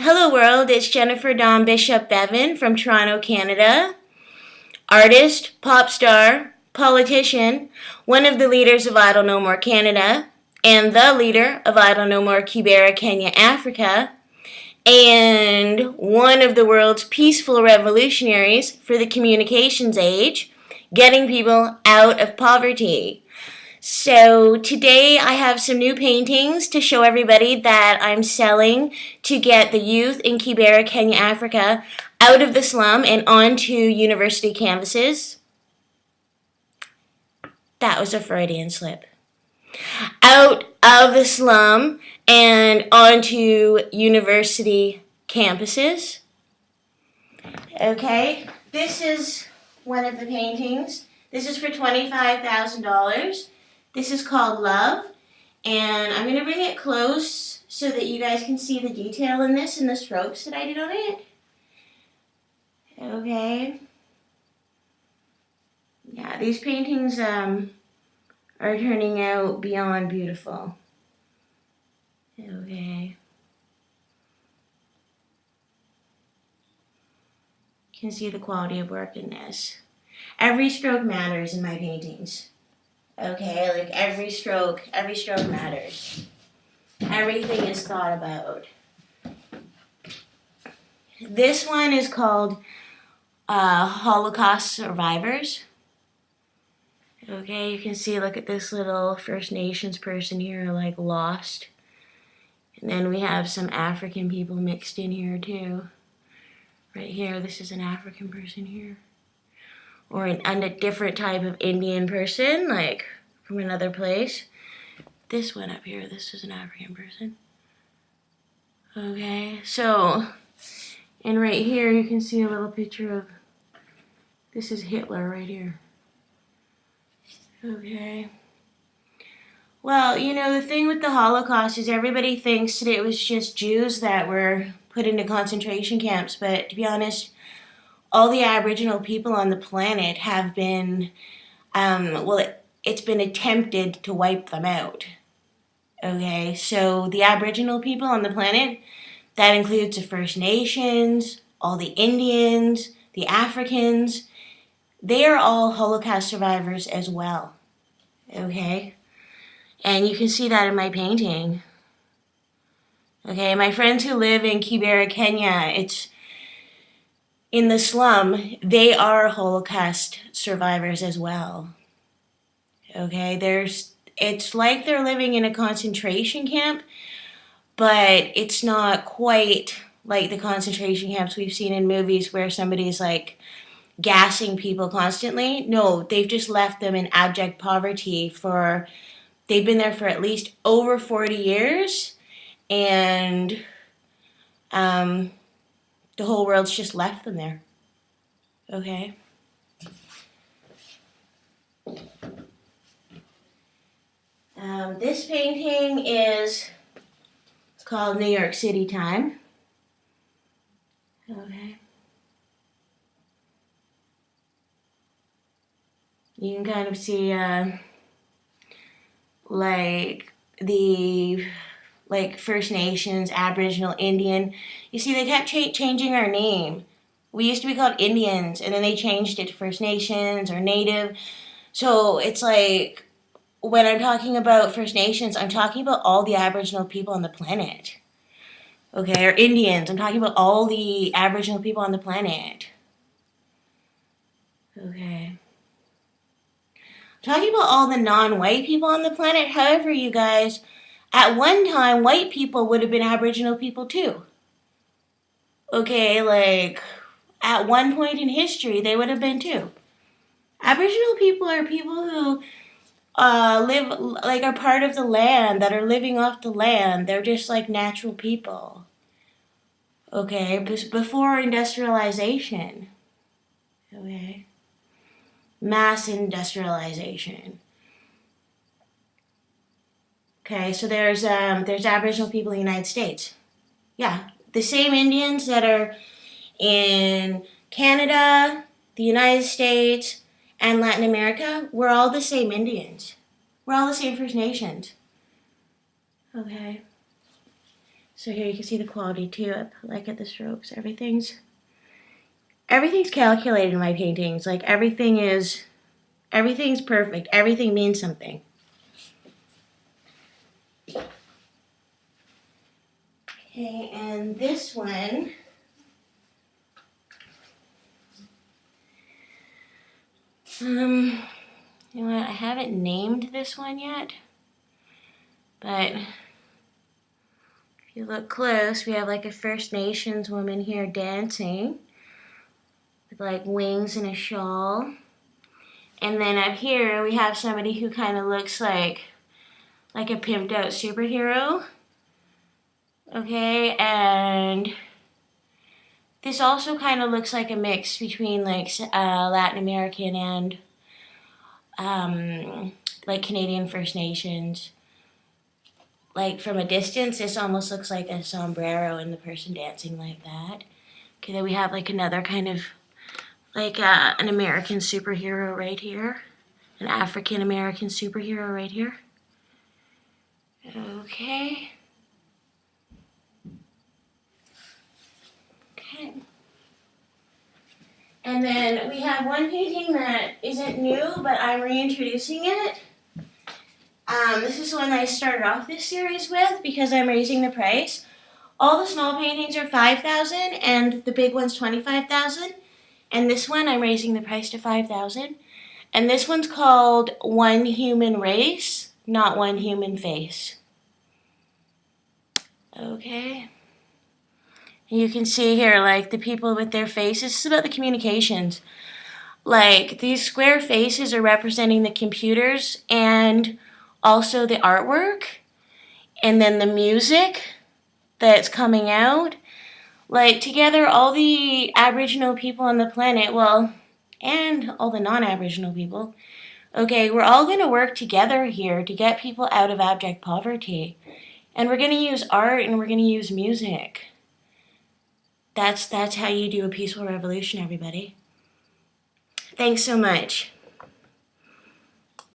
Hello world, it's Jennifer Dawn Bishop Bevan from Toronto, Canada. Artist, pop star, politician, one of the leaders of Idle No More Canada, and the leader of Idle No More Kibera, Kenya, Africa, and one of the world's peaceful revolutionaries for the communications age, getting people out of poverty. So today I have some new paintings to show everybody that I'm selling to get the youth in Kibera, Kenya, Africa out of the slum and onto university canvases. That was a Freudian slip. Out of the slum and onto university campuses. Okay, this is one of the paintings. This is for $25,000. This is called Love, and I'm going to bring it close so that you guys can see the detail in this and the strokes that I did on it. Okay. Yeah, these paintings are turning out beyond beautiful. Okay. You can see the quality of work in this. Every stroke matters in my paintings. Okay, like every stroke matters. Everything is thought about. This one is called Holocaust Survivors. Okay, you can see, look at this little First Nations person here, like lost. And then we have some African people mixed in here too. Right here, this is an African person here. Or a different type of Indian person, like from another place. This one up here, this is an African person. Okay, so, and right here you can see a little picture of, this is Hitler right here. Okay. Well, you know, the thing with the Holocaust is everybody thinks that it was just Jews that were put into concentration camps, but to be honest, all the Aboriginal people on the planet have been, it's been attempted to wipe them out. Okay, so the Aboriginal people on the planet, that includes the First Nations, all the Indians, the Africans, they are all Holocaust survivors as well. Okay, and you can see that in my painting. Okay, my friends who live in Kibera, Kenya, it's in the slum, they are Holocaust survivors as well. Okay, it's like they're living in a concentration camp, but it's not quite like the concentration camps we've seen in movies where somebody's like gassing people constantly. No, they've just left them in abject poverty they've been there for at least over 40 years, and the whole world's just left them there. Okay. This painting it's called New York City Time. Okay. You can kind of see like the First Nations, Aboriginal, Indian. You see, they kept changing our name. We used to be called Indians, and then they changed it to First Nations or Native. So it's like, when I'm talking about First Nations, I'm talking about all the Aboriginal people on the planet. Okay, or Indians, I'm talking about all the Aboriginal people on the planet. Okay. I'm talking about all the non-white people on the planet. However, you guys, at one time, white people would have been Aboriginal people too. Okay, like, at one point in history, they would have been too. Aboriginal people are people who live, like, are part of the land, that are living off the land. They're just like natural people. Okay, before industrialization. Okay. Mass industrialization. Okay, so there's Aboriginal people in the United States. Yeah, the same Indians that are in Canada, the United States, and Latin America, we're all the same Indians. We're all the same First Nations. Okay. So here you can see the quality too, like at the strokes. Everything's calculated in my paintings. Like everything's perfect. Everything means something. Okay, and this one, you know what, I haven't named this one yet, but if you look close, we have like a First Nations woman here dancing with like wings and a shawl. And then up here we have somebody who kind of looks like a pimped out superhero. Okay, and this also kind of looks like a mix between like Latin American and like Canadian First Nations. Like from a distance, this almost looks like a sombrero and the person dancing like that. Okay, then we have like another kind of like an American superhero right here, an African American superhero right here. Okay. Okay. And then we have one painting that isn't new, but I'm reintroducing it. This is the one that I started off this series with because I'm raising the price. All the small paintings are $5,000 and the big one's $25,000. And this one I'm raising the price to $5,000. And this one's called One Human Race, Not One Human Face. Okay. You can see here, like, the people with their faces. This is about the communications. Like, these square faces are representing the computers and also the artwork. And then the music that's coming out. Like, together, all the Aboriginal people on the planet, well, and all the non-Aboriginal people, okay, we're all going to work together here to get people out of abject poverty. And we're going to use art and we're going to use music. That's how you do a peaceful revolution, everybody. Thanks so much.